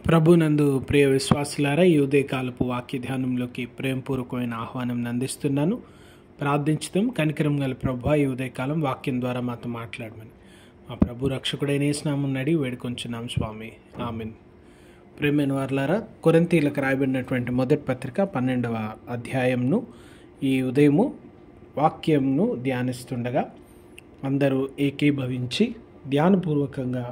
ప్రభునందు ప్రియ విశ్వాసులారా, ఈ ఉదయకాలపు వాక్య ధ్యానంలోకి ప్రేమపూర్వకమైన ఆహ్వానం అందిస్తున్నాను. ప్రార్థించుదాం. కనికరం గల ప్రభువా, ఈ ఉదయకాలం వాక్యం ద్వారా మాతో మాట్లాడమని మా ప్రభు రక్షకుడైన యేసు నామమున అడిగి వేడుకొంచున్నాం స్వామి, ఆమేన్. ప్రియమైన వారలారా, కొరింథీయులకు రాయబడినటువంటి మొదటి పత్రిక 12వ అధ్యాయంను ఈ ఉదయము వాక్యంను ధ్యానిస్తుండగా అందరూ ఏకీభవించి ధ్యానపూర్వకంగా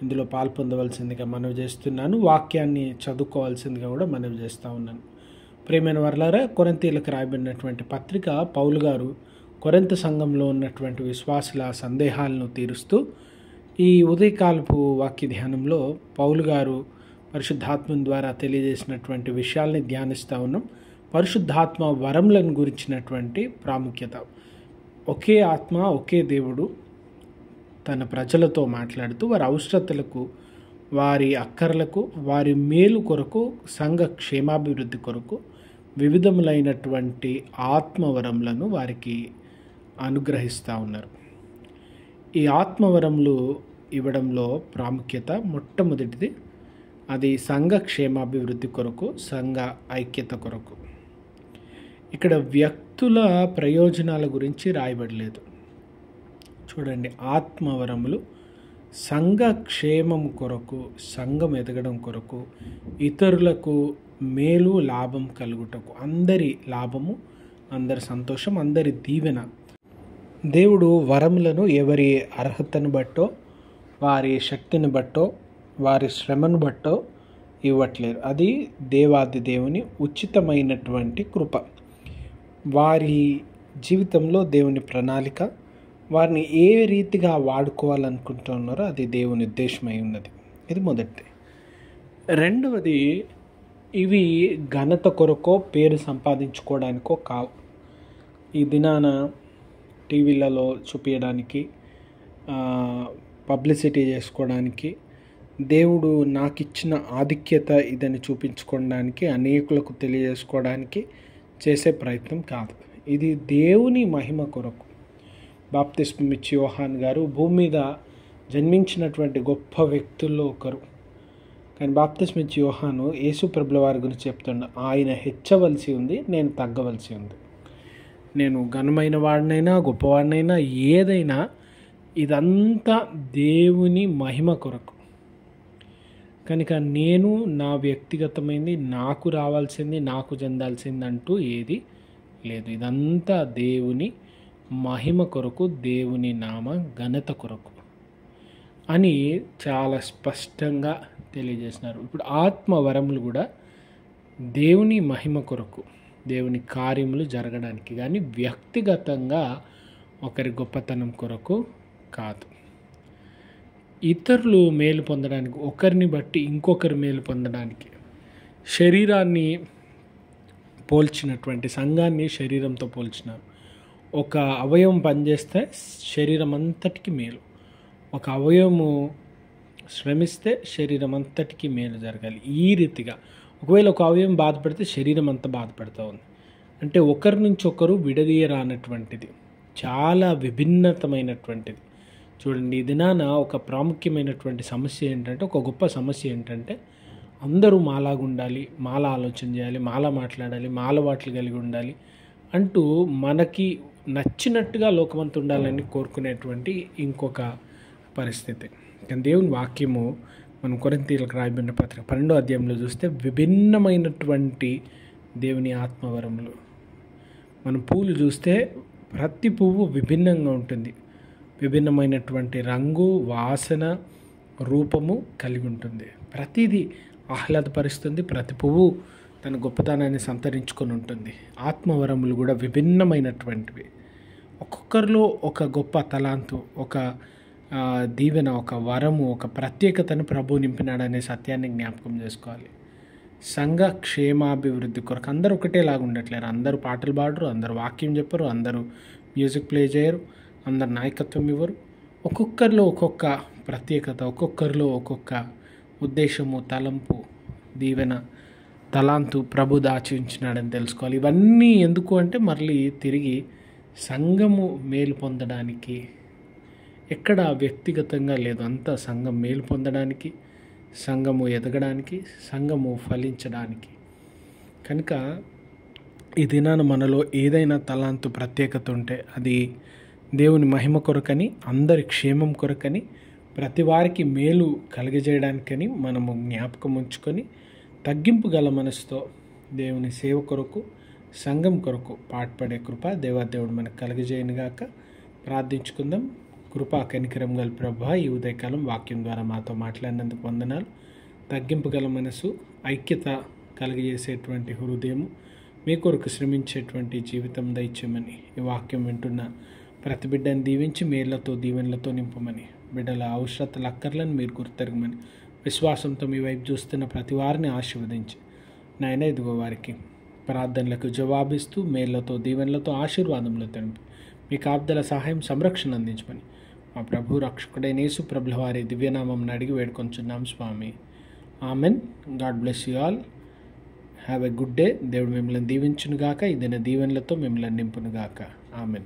ఇందులో పాల్పొందవలసిందిగా మనవి చేస్తున్నాను. వాక్యాన్ని చదువుకోవాల్సిందిగా కూడా మనవి చేస్తూ ఉన్నాను. ప్రియమైన వారలారా, కొరింథీయులకు రాయబడినటువంటి పత్రిక పౌలు గారు కొరింథ సంఘంలో ఉన్నటువంటి విశ్వాసుల సందేహాలను తీరుస్తూ ఈ ఉదయకాలపు వాక్య ధ్యానంలో పౌలు గారు పరిశుద్ధాత్మ ద్వారా తెలియజేసినటువంటి విషయాల్ని ధ్యానిస్తూ ఉన్నాం. పరిశుద్ధాత్మ వరములను గురించినటువంటి ప్రాముఖ్యత. ఒకే ఆత్మ, ఒకే దేవుడు తన ప్రజలతో మాట్లాడుతూ వారి అవసరతలకు, వారి అక్కర్లకు, వారి మేలు కొరకు, సంఘ క్షేమాభివృద్ధి కొరకు వివిధములైనటువంటి ఆత్మవరములను వారికి అనుగ్రహిస్తూ ఉన్నారు. ఈ ఆత్మవరములు ఇవ్వడంలో ప్రాముఖ్యత మొట్టమొదటిది అది సంఘ క్షేమాభివృద్ధి కొరకు, సంఘ ఐక్యత కొరకు. ఇక్కడ వ్యక్తుల ప్రయోజనాల గురించి రాయబడలేదు. చూడండి, ఆత్మవరములు సంఘ క్షేమం కొరకు, సంఘం ఎదగడం కొరకు, ఇతరులకు మేలు లాభం కలుగుటకు, అందరి లాభము, అందరి సంతోషం, అందరి దీవెన. దేవుడు వరములను ఎవరి అర్హతను బట్టో, వారి శక్తిని బట్టో, వారి శ్రమను బట్టో ఇవ్వట్లేదు. అది దేవాది దేవుని ఉచితమైనటువంటి కృప. వారి జీవితంలో దేవుని ప్రణాళిక, వారిని ఏ రీతిగా వాడుకోవాలనుకుంటున్నారో అది దేవుని ఉద్దేశమై ఉన్నది. ఇది మొదటి. రెండవది, ఇవి ఘనత కొరకో పేరు సంపాదించుకోవడానికో కావు. ఈ దినాన టీవీలలో చూపించడానికి, పబ్లిసిటీ చేసుకోవడానికి, దేవుడు నాకు ఇచ్చిన ఆధిక్యత ఇదని చూపించుకోవడానికి, అనేకులకు తెలియజేసుకోవడానికి చేసే ప్రయత్నం కాదు. ఇది దేవుని మహిమ కొరకు. బాప్తిస్మం ఇచ్చి యోహాన్ గారు భూమి మీద జన్మించినటువంటి గొప్ప వ్యక్తుల్లో ఒకరు. కానీ బాప్తిస్మం ఇచ్చి యోహాను యేసు ప్రభుల వారి గురించి చెప్తున్నాడు, ఆయన హెచ్చవలసి ఉంది, నేను తగ్గవలసి ఉంది. నేను ఘనమైన వాడినైనా, గొప్పవాడినైనా, ఏదైనా ఇదంతా దేవుని మహిమ కొరకు. కనుక నేను నా వ్యక్తిగతమైంది, నాకు రావాల్సింది, నాకు చెందాల్సింది అంటూ ఏది లేదు. ఇదంతా దేవుని మహిమ కొరకు, దేవుని నామ ఘనత కొరకు అని చాలా స్పష్టంగా తెలియజేసినారు. ఇప్పుడు ఆత్మవరములు కూడా దేవుని మహిమ కొరకు, దేవుని కార్యములు జరగడానికి, కానీ వ్యక్తిగతంగా ఒకరి గొప్పతనం కొరకు కాదు. ఇతరులు మేలు పొందడానికి, ఒకరిని బట్టి ఇంకొకరు మేలు పొందడానికి. శరీరాన్ని పోల్చినటువంటి సంఘాన్ని శరీరంతో పోల్చినారు. ఒక అవయవం పనిచేస్తే శరీరం అంతటికి మేలు. ఒక అవయవము శ్రమిస్తే శరీరం అంతటికి మేలు జరగాలి. ఈ రీతిగా ఒకవేళ ఒక అవయవం బాధపడితే శరీరం అంతా బాధపడుతూ ఉంది. అంటే ఒకరి నుంచి ఒకరు విడదీయరానటువంటిది, చాలా విభిన్నతమైనటువంటిది. చూడండి, ఈ దినాన ఒక ప్రాముఖ్యమైనటువంటి సమస్య ఏంటంటే, ఒక గొప్ప సమస్య ఏంటంటే, అందరూ మాలాగా ఉండాలి, మాల ఆలోచన చేయాలి, మాల మాట్లాడాలి, మాలవాట్లు కలిగి ఉండాలి అంటూ మనకి నచ్చినట్టుగా లోకమంతా ఉండాలని కోరుకునేటువంటి ఇంకొక పరిస్థితి. కానీ దేవుని వాక్యము మనం కొరింథీయులకు రాయబడిన పత్రిక 12వ అధ్యాయంలో చూస్తే విభిన్నమైనటువంటి దేవుని ఆత్మవరములు. మనం పూలు చూస్తే ప్రతి పువ్వు విభిన్నంగా ఉంటుంది. విభిన్నమైనటువంటి రంగు, వాసన, రూపము కలిగి ఉంటుంది. ప్రతిదీ ఆహ్లాదపరుస్తుంది. ప్రతి పువ్వు తన గొప్పతనాన్ని సంతరించుకొని ఉంటుంది. ఆత్మవరములు కూడా విభిన్నమైనటువంటివి. ఒక్కొక్కరిలో ఒక గొప్ప తలాంతు, ఒక దీవెన, ఒక వరము, ఒక ప్రత్యేకతను ప్రభు నింపినాడనే సత్యాన్ని జ్ఞాపకం చేసుకోవాలి. సంఘ క్షేమాభివృద్ధి కొరకు అందరూ ఒకటేలాగా ఉండట్లేరు. అందరూ పాటలు పాడరు, అందరూ వాక్యం చెప్పరు, అందరూ మ్యూజిక్ ప్లే చేయరు, అందరు నాయకత్వం ఇవ్వరు. ఒక్కొక్కరిలో ఒక్కొక్క ప్రత్యేకత, ఒక్కొక్కరిలో ఒక్కొక్క ఉద్దేశము, తలంపు, దీవెన, తలాంతు ప్రభు దాచించినాడని తెలుసుకోవాలి. ఇవన్నీ ఎందుకు అంటే మళ్ళీ తిరిగి సంఘము మేలు పొందడానికి. ఎక్కడ వ్యక్తిగతంగా లేదు, అంతా సంఘం మేలు పొందడానికి, సంఘము ఎదగడానికి, సంఘము ఫలించడానికి. కనుక ఈ దినాన మనలో ఏదైనా తలాంతు ప్రత్యేకత ఉంటే అది దేవుని మహిమ కొరకని, అందరి క్షేమం కొరకని, ప్రతి వారికి మేలు కలుగజేయడానికని మనము జ్ఞాపకం ఉంచుకొని తగ్గింపు గల మనసుతో దేవుని సేవ కొరకు, సంఘం కొరకు పాటుపడే కృప దేవాదేవుడు మనకు కలుగజేయనుగాక. ప్రార్థించుకుందాం. కృపా కనికరం గల ప్రభువా, ఈ ఉదయకాలం వాక్యం ద్వారా మాతో మాట్లాడినందుకు వందనాలు. తగ్గింపు గల మనసు, ఐక్యత కలిగజేసేటువంటి హృదయము, మీ కొరకు శ్రమించేటువంటి జీవితం దయచేయమని, ఈ వాక్యం వింటున్న ప్రతి బిడ్డను దీవించి మేళ్లతో దీవెనలతో నింపమని, బిడ్డల అవసరతల అక్కర్లను మీరు గుర్తెరగమని, విశ్వాసంతో మీ వైపు చూస్తున్న ప్రతి వారిని ఆశీర్వదించి నాయన ఇదిగో వారికి ప్రార్థనలకు జవాబిస్తూ మేళ్లతో దీవెనలతో ఆశీర్వాదంలో నింపి మీ కాపుదల సహాయం సంరక్షణ అందించమని మా ప్రభు రక్షకుడైన యేసు ప్రభుల వారి దివ్యనామం అడిగి వేడుకొంచున్నాం స్వామి. Amen. God bless you all. Have a good day. దేవుడు మిమ్మల్ని దీవించునుగాక. ఈ దిన దీవెనలతో మిమ్మల్ని నింపునుగాక. ఆమెన్.